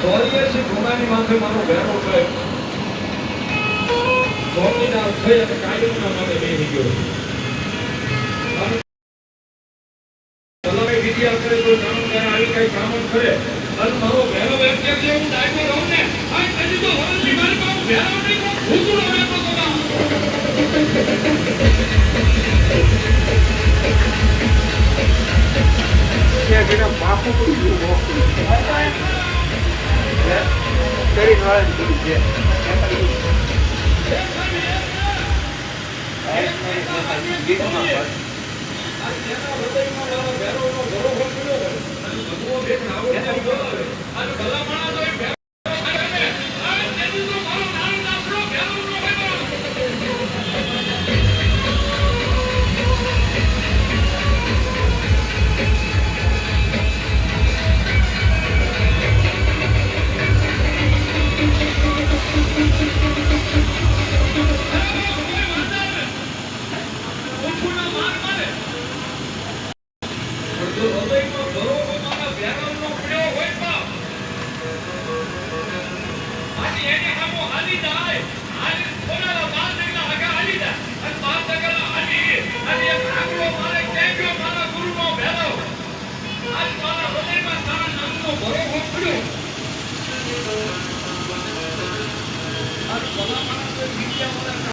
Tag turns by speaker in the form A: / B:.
A: ઓરિયસી ગુમાની માથે મારો ભેરો છે મોતીના થઈ અને કાયમના માટે બેહી ગયો અને ભલાઈ વિદ્યા કરે તો કામ કરે આવી કઈ કામ કરે અને મારો ભેરો એમ કે છે હું ડાયકો રહું ને આ કદી તો હોલની મારી પાસે ભેરો નહીં કો ભૂતડો બેઠો તો ના કે ગેડા બાપુ કોઈ શું મોકલી કરી વાળા કરી છે ગીતમાં આ જેના હૃદયમાં મારો ભેરોનો ભરોસો કર્યો હોય અને ભગવો બેન આવડે અને ભલા માણસ હોય ભેરો કરે આ તેની તો મારો નામ નાસરો ભેરો નો હોય એને હામો હાલી જાય હાલી થોડા